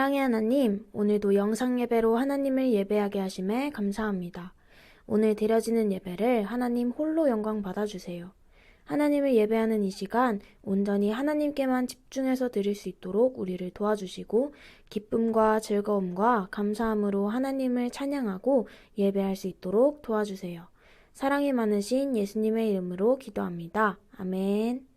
사랑의 하나님, 오늘도 영상 예배로 하나님을 예배하게 하심에 감사합니다. 오늘 드려지는 예배를 하나님 홀로 영광 받아주세요. 하나님을 예배하는 이 시간 온전히 하나님께만 집중해서 드릴 수 있도록 우리를 도와주시고 기쁨과 즐거움과 감사함으로 하나님을 찬양하고 예배할 수 있도록 도와주세요. 사랑이 많으신 예수님의 이름으로 기도합니다. 아멘.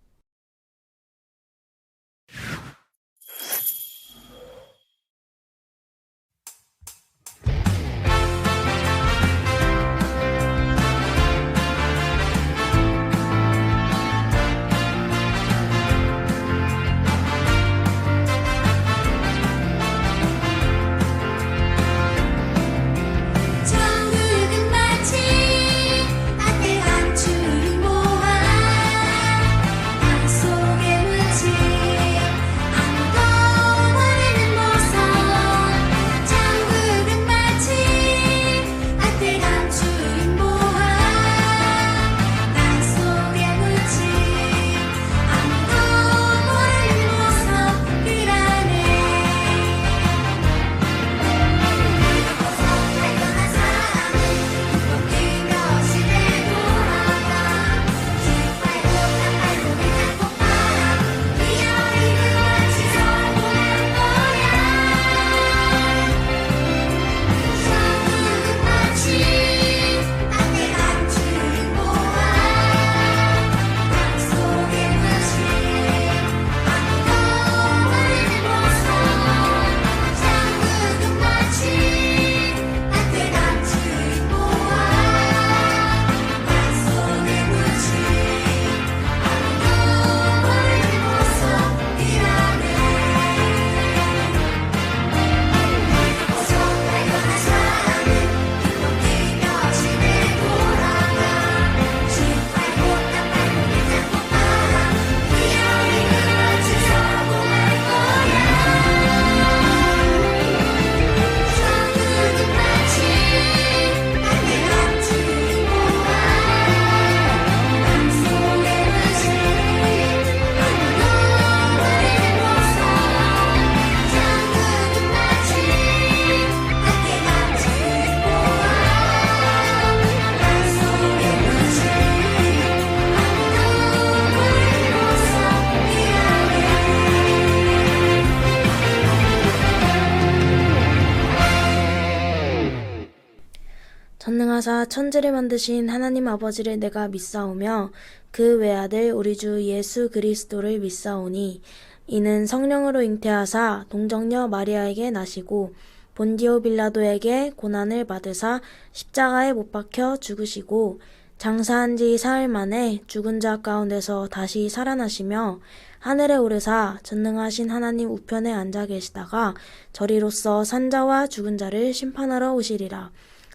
전능하사 천지를 만드신 하나님 아버지를 내가 믿사오며 그 외아들 우리 주 예수 그리스도를 믿사오니 이는 성령으로 잉태하사 동정녀 마리아에게 나시고 본디오 빌라도에게 고난을 받으사 십자가에 못 박혀 죽으시고 장사한 지 사흘 만에 죽은 자 가운데서 다시 살아나시며 하늘에 오르사 전능하신 하나님 우편에 앉아 계시다가 저리로서 산자와 죽은 자를 심판하러 오시리라.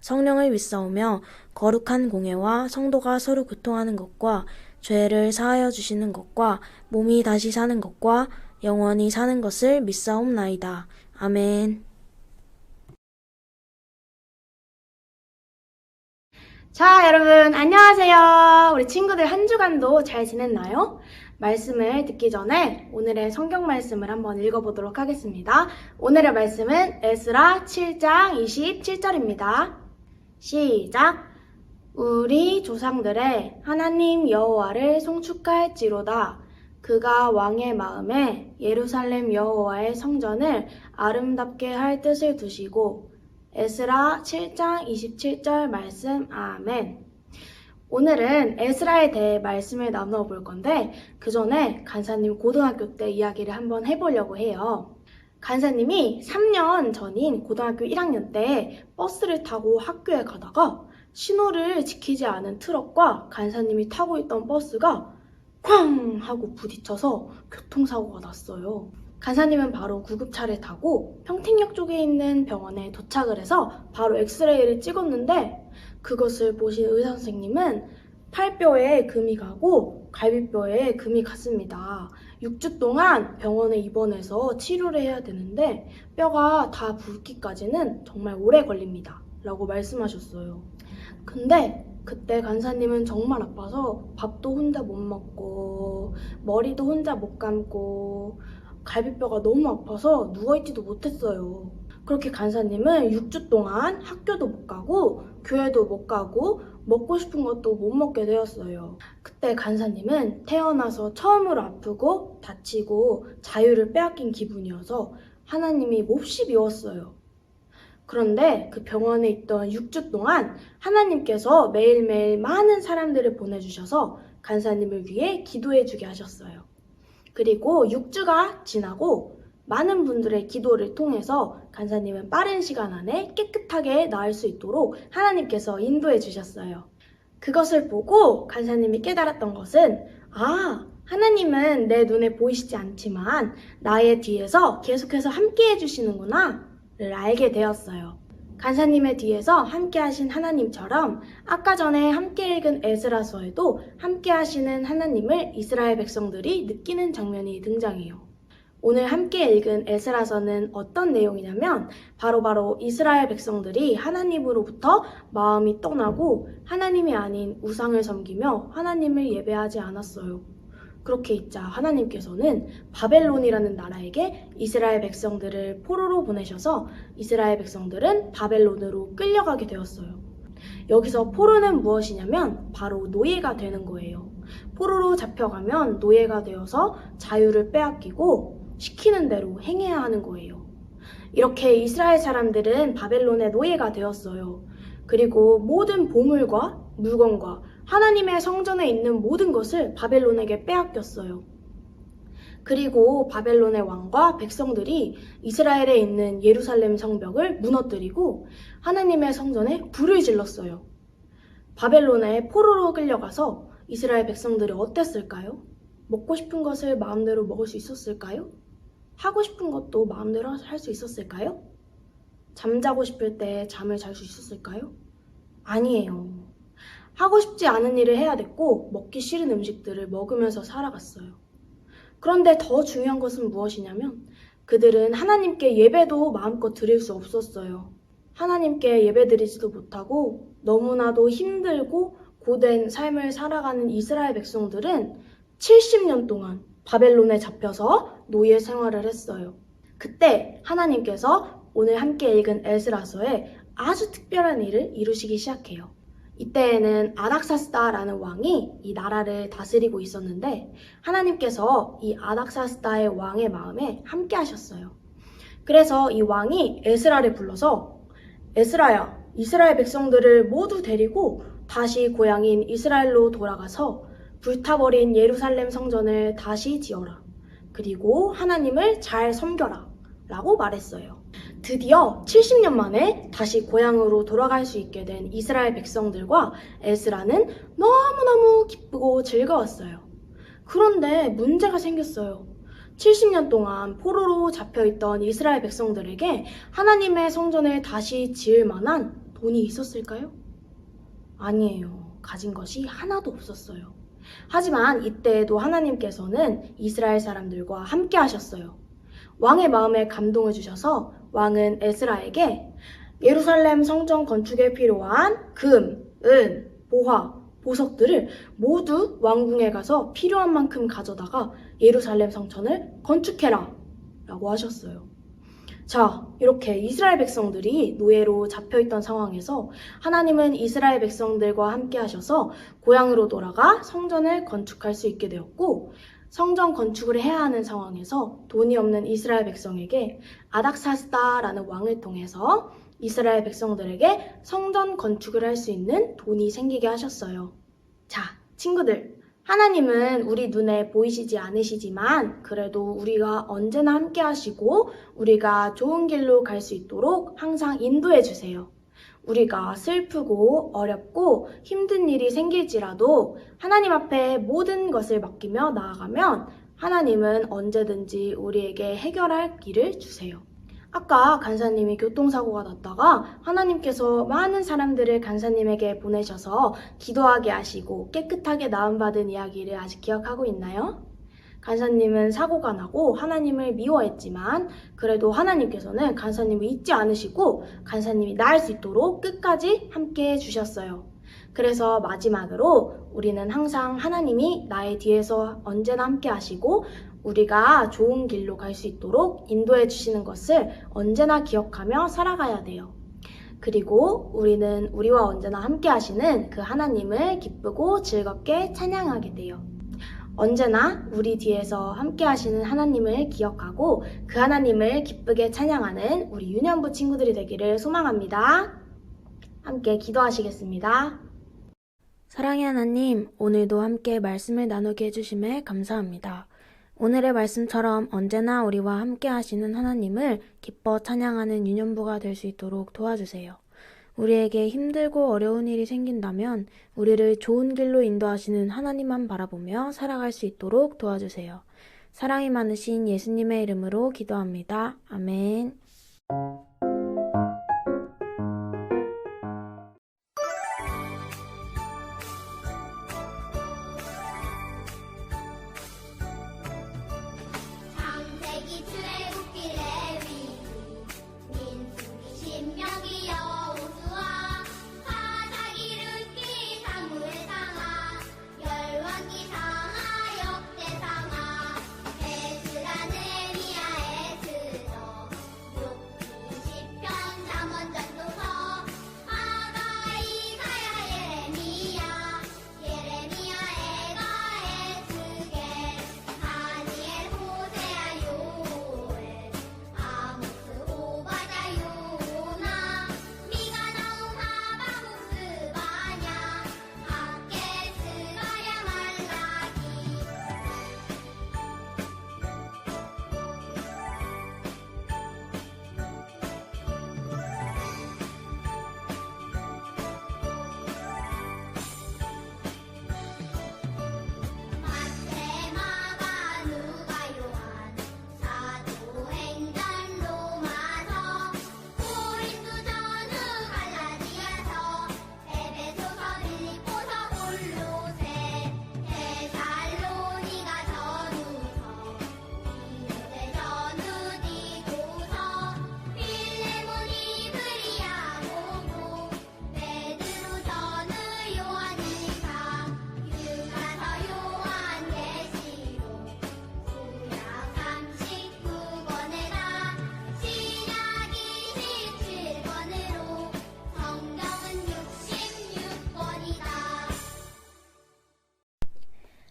성령을 믿사오며 거룩한 공예와 성도가 서로 교통하는 것과 죄를 사하여 주시는 것과 몸이 다시 사는 것과 영원히 사는 것을 믿사옵나이다. 아멘. 자, 여러분 안녕하세요. 우리 친구들 한 주간도 잘 지냈나요? 말씀을 듣기 전에 오늘의 성경 말씀을 한번 읽어보도록 하겠습니다. 오늘의 말씀은 에스라 7장 27절입니다. 시작! 우리 조상들의 하나님 여호와를 송축할지로다. 그가 왕의 마음에 예루살렘 여호와의 성전을 아름답게 할 뜻을 두시고 에스라 7장 27절 말씀 아멘. 오늘은 에스라에 대해 말씀을 나누어 볼 건데 그 전에 간사님 고등학교 때 이야기를 한번 해보려고 해요. 간사님이 3년 전인 고등학교 1학년 때 버스를 타고 학교에 가다가 신호를 지키지 않은 트럭과 간사님이 타고 있던 버스가 쾅 하고 부딪혀서 교통사고가 났어요. 간사님은 바로 구급차를 타고 평택역 쪽에 있는 병원에 도착을 해서 바로 엑스레이를 찍었는데 그것을 보신 의사 선생님은 팔뼈에 금이 가고 갈비뼈에 금이 갔습니다. 6주 동안 병원에 입원해서 치료를 해야 되는데 뼈가 다 붓기까지는 정말 오래 걸립니다. 라고 말씀하셨어요. 근데 그때 간사님은 정말 아파서 밥도 혼자 못 먹고 머리도 혼자 못 감고 갈비뼈가 너무 아파서 누워있지도 못했어요. 그렇게 간사님은 6주 동안 학교도 못 가고 교회도 못 가고 먹고 싶은 것도 못 먹게 되었어요. 그때 간사님은 태어나서 처음으로 아프고 다치고 자유를 빼앗긴 기분이어서 하나님이 몹시 미웠어요. 그런데 그 병원에 있던 6주 동안 하나님께서 매일매일 많은 사람들을 보내주셔서 간사님을 위해 기도해주게 하셨어요. 그리고 6주가 지나고 많은 분들의 기도를 통해서 간사님은 빠른 시간 안에 깨끗하게 나을 수 있도록 하나님께서 인도해 주셨어요. 그것을 보고 간사님이 깨달았던 것은 하나님은 내 눈에 보이시지 않지만 나의 뒤에서 계속해서 함께 해주시는구나 를 알게 되었어요. 간사님의 뒤에서 함께 하신 하나님처럼 아까 전에 함께 읽은 에스라서에도 함께 하시는 하나님을 이스라엘 백성들이 느끼는 장면이 등장해요. 오늘 함께 읽은 에스라서는 어떤 내용이냐면 바로 이스라엘 백성들이 하나님으로부터 마음이 떠나고 하나님이 아닌 우상을 섬기며 하나님을 예배하지 않았어요. 그렇게 있자 하나님께서는 바벨론이라는 나라에게 이스라엘 백성들을 포로로 보내셔서 이스라엘 백성들은 바벨론으로 끌려가게 되었어요. 여기서 포로는 무엇이냐면 바로 노예가 되는 거예요. 포로로 잡혀가면 노예가 되어서 자유를 빼앗기고 시키는 대로 행해야 하는 거예요. 이렇게 이스라엘 사람들은 바벨론의 노예가 되었어요. 그리고 모든 보물과 물건과 하나님의 성전에 있는 모든 것을 바벨론에게 빼앗겼어요. 그리고 바벨론의 왕과 백성들이 이스라엘에 있는 예루살렘 성벽을 무너뜨리고 하나님의 성전에 불을 질렀어요. 바벨론에 포로로 끌려가서 이스라엘 백성들이 어땠을까요? 먹고 싶은 것을 마음대로 먹을 수 있었을까요? 하고 싶은 것도 마음대로 할 수 있었을까요? 잠자고 싶을 때 잠을 잘 수 있었을까요? 아니에요. 하고 싶지 않은 일을 해야 됐고 먹기 싫은 음식들을 먹으면서 살아갔어요. 그런데 더 중요한 것은 무엇이냐면 그들은 하나님께 예배도 마음껏 드릴 수 없었어요. 하나님께 예배드리지도 못하고 너무나도 힘들고 고된 삶을 살아가는 이스라엘 백성들은 70년 동안 바벨론에 잡혀서 노예 생활을 했어요. 그때 하나님께서 오늘 함께 읽은 에스라서에 아주 특별한 일을 이루시기 시작해요. 이때에는 아닥사스다라는 왕이 이 나라를 다스리고 있었는데 하나님께서 이 아닥사스다의 왕의 마음에 함께 하셨어요. 그래서 이 왕이 에스라를 불러서 에스라야, 이스라엘 백성들을 모두 데리고 다시 고향인 이스라엘로 돌아가서 불타버린 예루살렘 성전을 다시 지어라. 그리고 하나님을 잘 섬겨라. 라고 말했어요. 드디어 70년 만에 다시 고향으로 돌아갈 수 있게 된 이스라엘 백성들과 에스라는 너무너무 기쁘고 즐거웠어요. 그런데 문제가 생겼어요. 70년 동안 포로로 잡혀있던 이스라엘 백성들에게 하나님의 성전을 다시 지을 만한 돈이 있었을까요? 아니에요. 가진 것이 하나도 없었어요. 하지만 이때에도 하나님께서는 이스라엘 사람들과 함께 하셨어요. 왕의 마음에 감동을 주셔서 왕은 에스라에게 예루살렘 성전 건축에 필요한 금, 은, 보화, 보석들을 모두 왕궁에 가서 필요한 만큼 가져다가 예루살렘 성전을 건축해라 라고 하셨어요. 자, 이렇게 이스라엘 백성들이 노예로 잡혀있던 상황에서 하나님은 이스라엘 백성들과 함께 하셔서 고향으로 돌아가 성전을 건축할 수 있게 되었고 성전 건축을 해야 하는 상황에서 돈이 없는 이스라엘 백성에게 아닥사스다라는 왕을 통해서 이스라엘 백성들에게 성전 건축을 할 수 있는 돈이 생기게 하셨어요. 자, 친구들. 하나님은 우리 눈에 보이시지 않으시지만 그래도 우리가 언제나 함께 하시고 우리가 좋은 길로 갈 수 있도록 항상 인도해 주세요. 우리가 슬프고 어렵고 힘든 일이 생길지라도 하나님 앞에 모든 것을 맡기며 나아가면 하나님은 언제든지 우리에게 해결할 길을 주세요. 아까 간사님이 교통사고가 났다가 하나님께서 많은 사람들을 간사님에게 보내셔서 기도하게 하시고 깨끗하게 나음받은 이야기를 아직 기억하고 있나요? 간사님은 사고가 나고 하나님을 미워했지만 그래도 하나님께서는 간사님을 잊지 않으시고 간사님이 나을 수 있도록 끝까지 함께 해주셨어요. 그래서 마지막으로 우리는 항상 하나님이 나의 뒤에서 언제나 함께 하시고 우리가 좋은 길로 갈 수 있도록 인도해 주시는 것을 언제나 기억하며 살아가야 돼요. 그리고 우리는 우리와 언제나 함께 하시는 그 하나님을 기쁘고 즐겁게 찬양하게 돼요. 언제나 우리 뒤에서 함께 하시는 하나님을 기억하고 그 하나님을 기쁘게 찬양하는 우리 유년부 친구들이 되기를 소망합니다. 함께 기도하시겠습니다. 사랑의 하나님, 오늘도 함께 말씀을 나누게 해주심에 감사합니다. 오늘의 말씀처럼 언제나 우리와 함께 하시는 하나님을 기뻐 찬양하는 유년부가 될 수 있도록 도와주세요. 우리에게 힘들고 어려운 일이 생긴다면 우리를 좋은 길로 인도하시는 하나님만 바라보며 살아갈 수 있도록 도와주세요. 사랑이 많으신 예수님의 이름으로 기도합니다. 아멘. 창세기 출애굽기 레위기 민수기 신명기 여호수아 사사기 룻기 사무엘 상하 열왕기 상하 역대상하 에스라 느헤미야 에스더 욥기 시편 잠언 전도서 하가 이사야 예레미야 에가 에스겔 다니엘 호세아 요엘 아모스 오바댜 요나 미가 나움 하바국 스바냐 학개 스가랴 말라기 마태 마가 누가 요한 사도행전 로마서 고린도 전후 갈라디아서 에베소서 빌립보서 골로새 데살로니가 전후서 디모데 전후 디도서 필레몬 이브리야 보고 베드로 전후 요한일서 유가서 요한계시록 구약 39권에다 신약 27권으로 성경은 66권이다.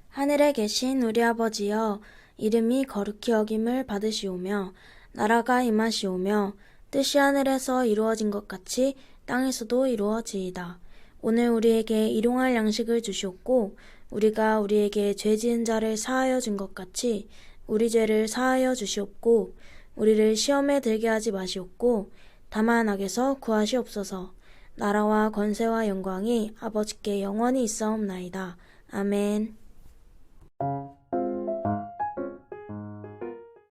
하늘에 계신 우리 아버지여, 이름이 거룩히 여김을 받으시오며 나라가 임하시오며 뜻이 하늘에서 이루어진 것 같이 땅에서도 이루어지이다. 오늘 우리에게 일용할 양식을 주시옵고 우리가 우리에게 죄 지은 자를 사하여 준 것 같이 우리 죄를 사하여 주시옵고 우리를 시험에 들게 하지 마시옵고 다만 악에서 구하시옵소서. 나라와 권세와 영광이 아버지께 영원히 있사옵나이다. 아멘.